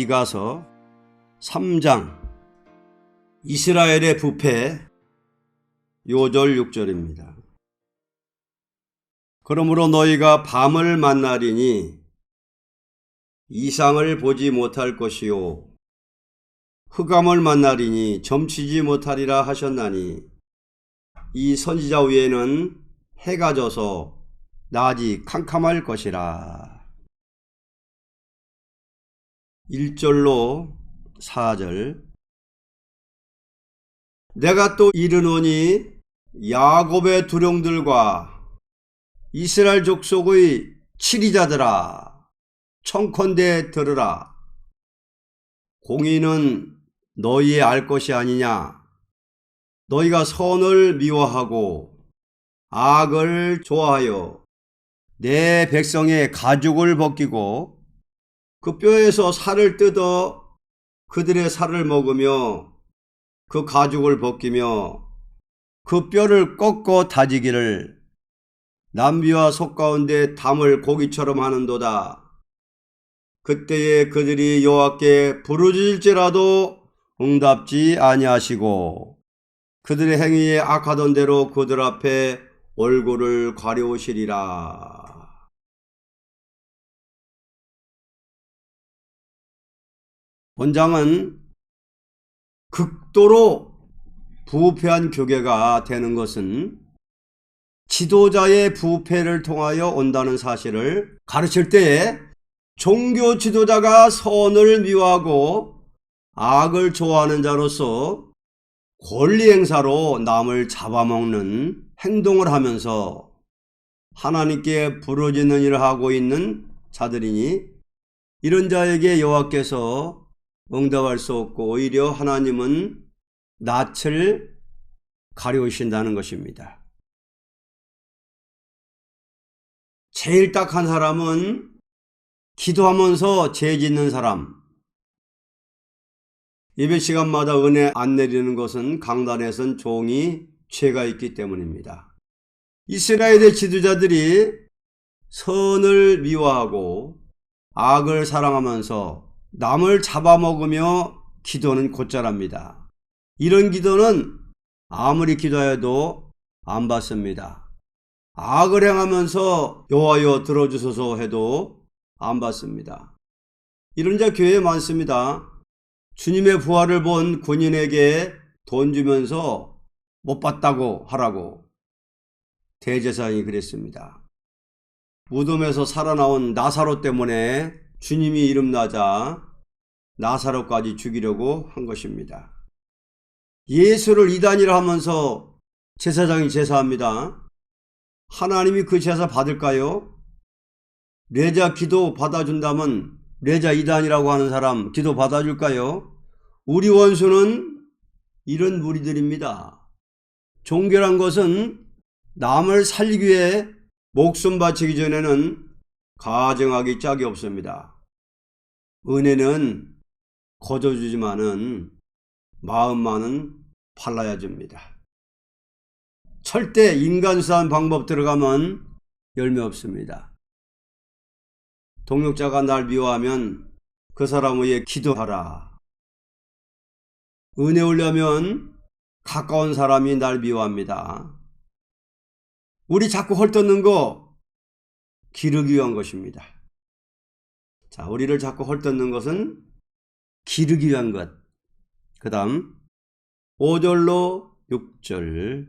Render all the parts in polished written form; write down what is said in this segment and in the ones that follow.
미가서 3장 이스라엘의 부패 요절 6절입니다. 그러므로 너희가 밤을 만나리니 이상을 보지 못할 것이요 흑암을 만나리니 점치지 못하리라 하셨나니 이 선지자 위에는 해가 져서 낮이 캄캄할 것이라. 1절로 4절 내가 또 이르노니 야곱의 두령들과 이스라엘 족속의 치리자들아 청컨대 들으라. 공의는 너희의 알 것이 아니냐. 너희가 선을 미워하고 악을 좋아하여 내 백성의 가죽을 벗기고 그 뼈에서 살을 뜯어 그들의 살을 먹으며 그 가죽을 벗기며 그 뼈를 꺾어 다지기를 남비와 속 가운데 담을 고기처럼 하는도다. 그때에 그들이 여호와께 부르짖을지라도 응답지 아니하시고 그들의 행위에 악하던 대로 그들 앞에 얼굴을 가려우시리라. 본장은 극도로 부패한 교회가 되는 것은 지도자의 부패를 통하여 온다는 사실을 가르칠 때에 종교 지도자가 선을 미워하고 악을 좋아하는 자로서 권리 행사로 남을 잡아먹는 행동을 하면서 하나님께 부르짖는 일을 하고 있는 자들이니 이런 자에게 여호와께서 응답할 수 없고 오히려 하나님은 낯을 가려우신다는 것입니다. 제일 딱한 사람은 기도하면서 죄 짓는 사람. 예배 시간마다 은혜 안 내리는 것은 강단에선 종이 죄가 있기 때문입니다. 이스라엘의 지도자들이 선을 미워하고 악을 사랑하면서 남을 잡아먹으며 기도는 곧잘합니다. 이런 기도는 아무리 기도해도 안 받습니다. 악을 행하면서 여호와여 들어주소서 해도 안 받습니다. 이런 자 교회에 많습니다. 주님의 부활을 본 군인에게 돈 주면서 못 받다고 하라고 대제사장이 그랬습니다. 무덤에서 살아나온 나사로 때문에 주님이 이름나자 나사로까지 죽이려고 한 것입니다. 예수를 이단이라 하면서 제사장이 제사합니다. 하나님이 그 제사 받을까요? 레자 기도 받아준다면 레자 이단이라고 하는 사람 기도 받아줄까요? 우리 원수는 이런 무리들입니다. 종교란 것은 남을 살리기 위해 목숨 바치기 전에는 가정하기 짝이 없습니다. 은혜는 거저주지만은 마음만은 팔라야 줍니다. 절대 인간수사한 방법 들어가면 열매 없습니다. 동역자가 날 미워하면 그 사람 위해 기도하라. 은혜 오려면 가까운 사람이 날 미워합니다. 우리 자꾸 헐뜯는 거 기르기 위한 것입니다. 자, 우리를 자꾸 헐뜯는 것은 기르기 위한 것. 그 다음 5절로 6절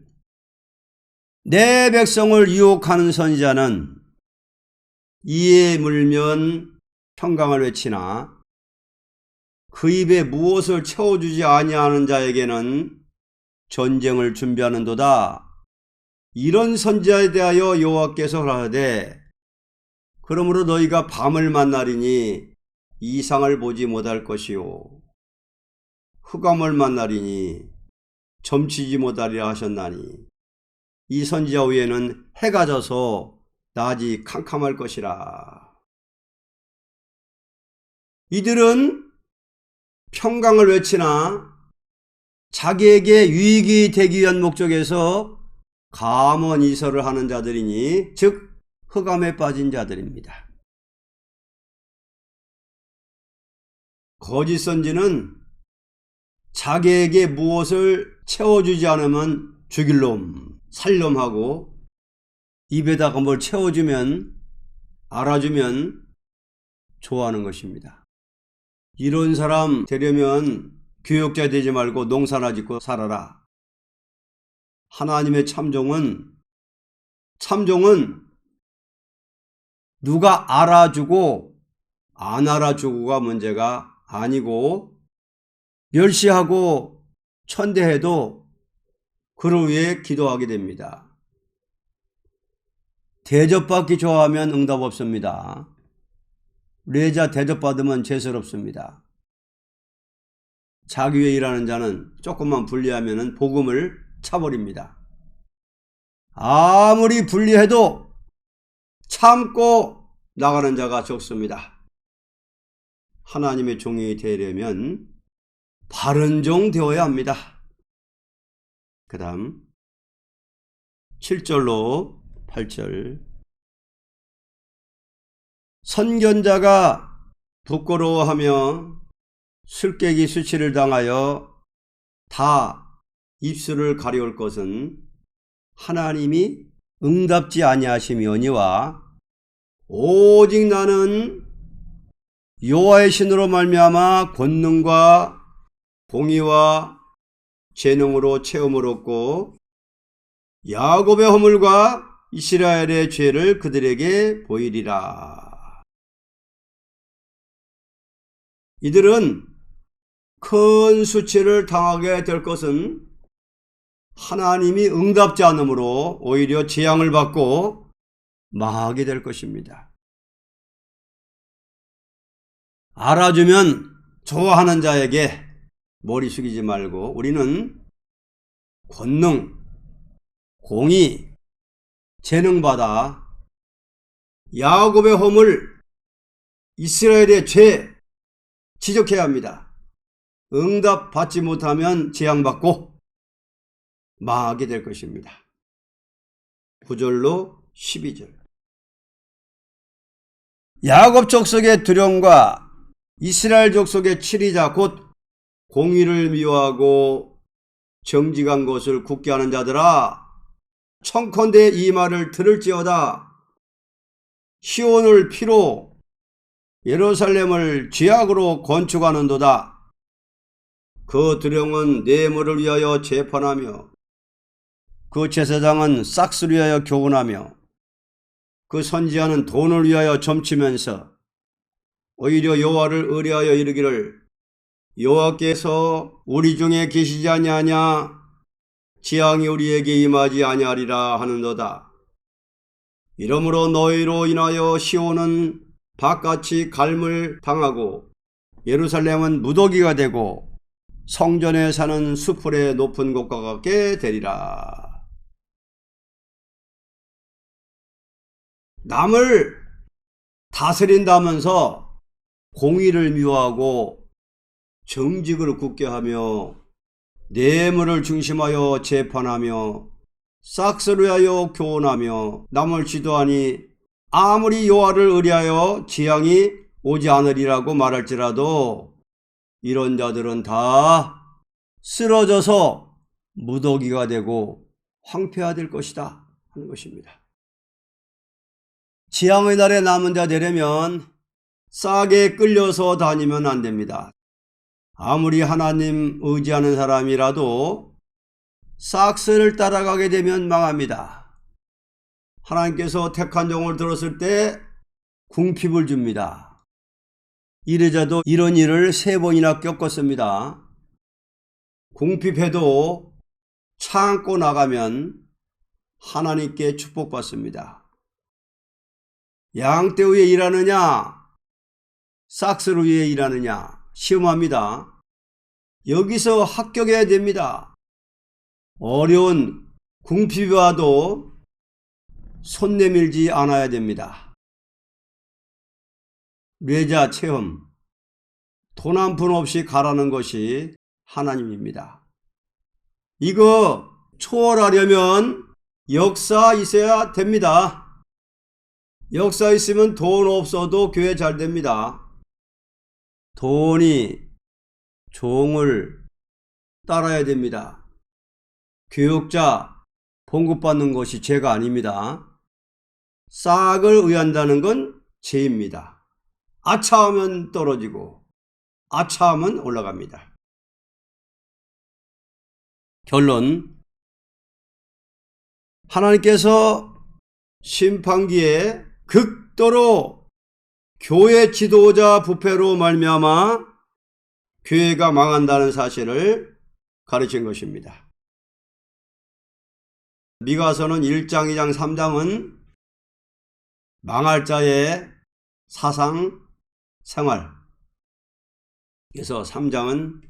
내 백성을 유혹하는 선지자는 이에 물면 평강을 외치나 그 입에 무엇을 채워주지 아니하는 자에게는 전쟁을 준비하는도다. 이런 선지자에 대하여 여호와께서 하되 그러므로 너희가 밤을 만나리니 이상을 보지 못할 것이요 흑암을 만나리니 점치지 못하리라 하셨나니 이 선지자 위에는 해가 져서 낮이 캄캄할 것이라. 이들은 평강을 외치나 자기에게 유익이 되기 위한 목적에서 감언 이설을 하는 자들이니 즉 흑암에 빠진 자들입니다. 거짓 선지는 자기에게 무엇을 채워주지 않으면 죽일 놈, 살 놈 하고, 입에다가 뭘 채워주면, 알아주면 좋아하는 것입니다. 이런 사람 되려면 교역자 되지 말고 농사나 짓고 살아라. 하나님의 참종은 누가 알아주고 안 알아주고가 문제가 아니고, 멸시하고 천대해도 그를 위해 기도하게 됩니다. 대접받기 좋아하면 응답 없습니다. 레자 대접받으면 죄스럽습니다. 자기 위에 일하는 자는 조금만 불리하면 복음을 차버립니다. 아무리 불리해도 참고 나가는 자가 적습니다. 하나님의 종이 되려면 바른 종 되어야 합니다. 그 다음 7절로 8절. 선견자가 부끄러워하며 술깨기 수치를 당하여 다 입술을 가려울 것은 하나님이 응답지 아니하심이오니와 오직 나는 여호와의 신으로 말미암아 권능과 공의와 재능으로 체험을 얻고 야곱의 허물과 이스라엘의 죄를 그들에게 보이리라. 이들은 큰 수치를 당하게 될 것은 하나님이 응답지 않으므로 오히려 재앙을 받고 망하게 될 것입니다. 알아주면 좋아하는 자에게 머리 숙이지 말고 우리는 권능, 공의, 재능 받아 야곱의 허물, 이스라엘의 죄 지적해야 합니다. 응답 받지 못하면 재앙받고 망하게 될 것입니다. 9절로 12절. 야곱 족속의 두령과 이스라엘 족속의 치리자 곧 공의를 미워하고 정직한 것을 굳게 하는 자들아, 청컨대 이 말을 들을지어다. 시온을 피로 예루살렘을 죄악으로 건축하는도다. 그 두령은 뇌물을 위하여 재판하며 그 제사장은 싹스를 위하여 교훈하며 그 선지자는 돈을 위하여 점치면서 오히려 여호와를 의뢰하여 이르기를 여호와께서 우리 중에 계시지 아니하냐, 재앙이 우리에게 임하지 아니하리라 하는도다. 이러므로 너희로 인하여 시온은 박같이 갈물 당하고 예루살렘은 무더기가 되고 성전에 사는 수풀의 높은 곳과 같게 되리라. 남을 다스린다면서 공의를 미워하고 정직을 굳게 하며 뇌물을 중심하여 재판하며 싹스를 위하여 교훈하며 남을 지도하니 아무리 여호와를 의뢰하여 재앙이 오지 않으리라고 말할지라도 이런 자들은 다 쓰러져서 무더기가 되고 황폐화될 것이다 하는 것입니다. 재앙의 날에 남은 자 되려면 싸게 끌려서 다니면 안 됩니다. 아무리 하나님 의지하는 사람이라도 싹스를 따라가게 되면 망합니다. 하나님께서 택한 종을 들었을 때 궁핍을 줍니다. 이래자도 이런 일을 3번이나 겪었습니다. 궁핍해도 참고 나가면 하나님께 축복받습니다. 양떼 위에 일하느냐, 싹스를 위해 일하느냐 시험합니다. 여기서 합격해야 됩니다. 어려운 궁핍이 와도 손 내밀지 않아야 됩니다. 뇌자 체험, 돈 한 푼 없이 가라는 것이 하나님입니다. 이거 초월하려면 역사 있어야 됩니다. 역사 있으면 돈 없어도 교회 잘 됩니다. 돈이 종을 따라야 됩니다. 교육자 봉급받는 것이 죄가 아닙니다. 싹을 의한다는 건 죄입니다. 아차하면 떨어지고 아차하면 올라갑니다. 결론, 하나님께서 심판기에 극도로 교회 지도자 부패로 말미암아 교회가 망한다는 사실을 가르친 것입니다. 미가서는 1장, 2장, 3장은 망할 자의 사상, 생활. 그래서 3장은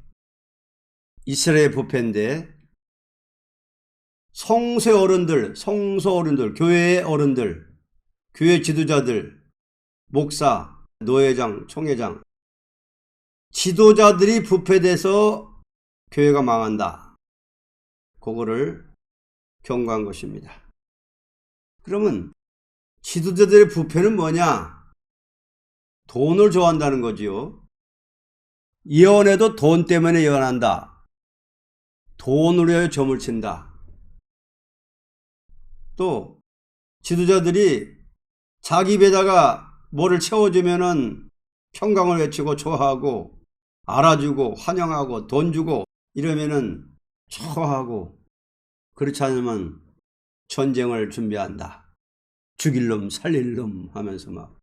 이스라엘 부패인데 성소 어른들, 교회의 어른들, 교회 지도자들, 목사, 노회장, 총회장, 지도자들이 부패돼서 교회가 망한다. 그거를 경고한 것입니다. 그러면 지도자들의 부패는 뭐냐? 돈을 좋아한다는 거지요. 예언에도 돈 때문에 예언한다. 돈으로 점을 친다. 또 지도자들이 자기 입에다가 뭐를 채워주면은 평강을 외치고 좋아하고 알아주고 환영하고 돈 주고 이러면은 좋아하고, 그렇지 않으면 전쟁을 준비한다. 죽일 놈 살릴 놈 하면서 막.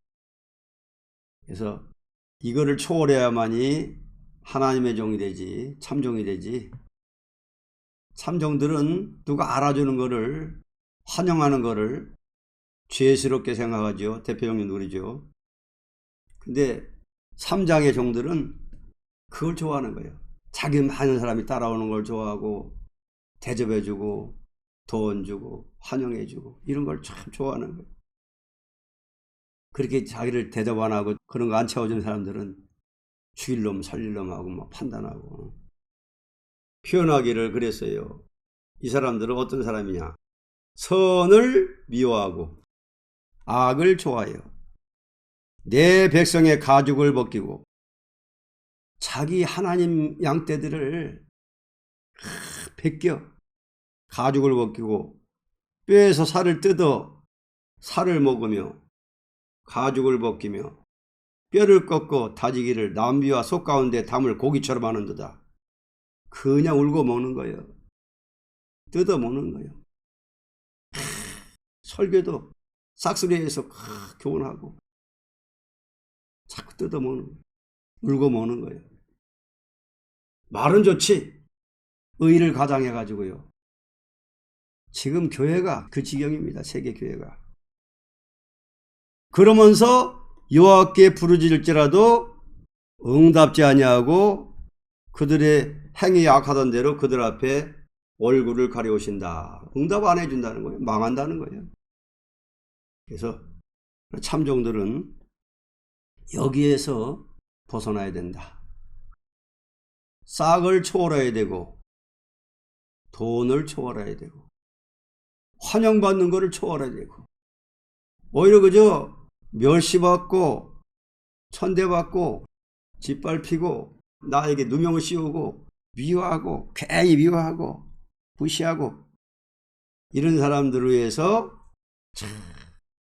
그래서 이거를 초월해야만이 하나님의 종이 되지, 참종이 되지. 참종들은 누가 알아주는 거를, 환영하는 거를 죄스럽게 생각하죠. 대표적인 누리죠. 근데 3장의 종들은 그걸 좋아하는 거예요. 자기 많은 사람이 따라오는 걸 좋아하고 대접해주고 돈 주고 환영해주고 이런 걸 참 좋아하는 거예요. 그렇게 자기를 대접 안 하고 그런 거 안 채워준 사람들은 죽일 놈 살릴 놈 하고 막 판단하고. 표현하기를 그랬어요. 이 사람들은 어떤 사람이냐? 선을 미워하고 악을 좋아해요. 내 백성의 가죽을 벗기고 자기 하나님 양떼들을 벗겨 가죽을 벗기고 뼈에서 살을 뜯어 살을 먹으며 가죽을 벗기며 뼈를 꺾고 다지기를 남비와 속 가운데 담을 고기처럼 하는도다. 그냥 울고 먹는 거예요. 뜯어 먹는 거예요. 설교도 싹소리에서 교훈하고 자꾸 뜯어 먹는 거예요. 울고 먹는 거예요. 말은 좋지. 의의를 가장해가지고요. 지금 교회가 그 지경입니다. 세계 교회가. 그러면서 여호와께 부르짖을지라도 응답지 아니하고 그들의 행위 악하던 대로 그들 앞에 얼굴을 가려오신다. 응답 안 해준다는 거예요. 망한다는 거예요. 그래서 참종들은 여기에서 벗어나야 된다. 싹을 초월해야 되고 돈을 초월해야 되고 환영받는 것을 초월해야 되고, 오히려 그저 멸시받고 천대받고 짓밟히고 나에게 누명을 씌우고 미워하고 괜히 미워하고 무시하고 이런 사람들을 위해서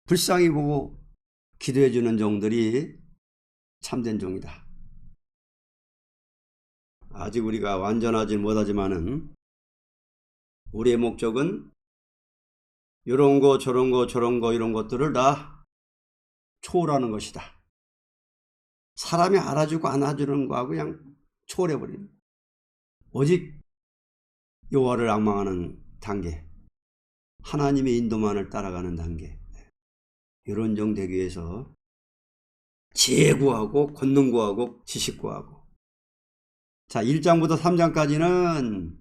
불쌍히 보고 기도해 주는 종들이 참된 종이다. 아직 우리가 완전하지 못하지만은 우리의 목적은 이런 거 저런 거 저런 거 이런 것들을 다 초월하는 것이다. 사람이 알아주고 안 알아주는 거하고 그냥 초월해버리는, 오직 여호와를 앙망하는 단계, 하나님의 인도만을 따라가는 단계, 이런 종 되기 위해서 지혜 구하고 권능 구하고 지식 구하고. 자, 1장부터 3장까지는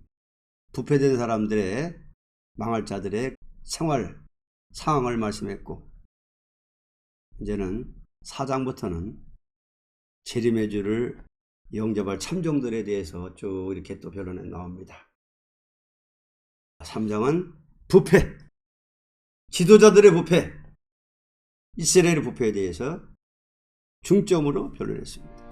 부패된 사람들의, 망할 자들의 생활 상황을 말씀했고, 이제는 4장부터는 재림의 주를 영접할 참종들에 대해서 쭉 이렇게 또 변론에 나옵니다. 3장은 부패, 지도자들의 부패, 이스라엘의 부패에 대해서 중점으로 변론했습니다.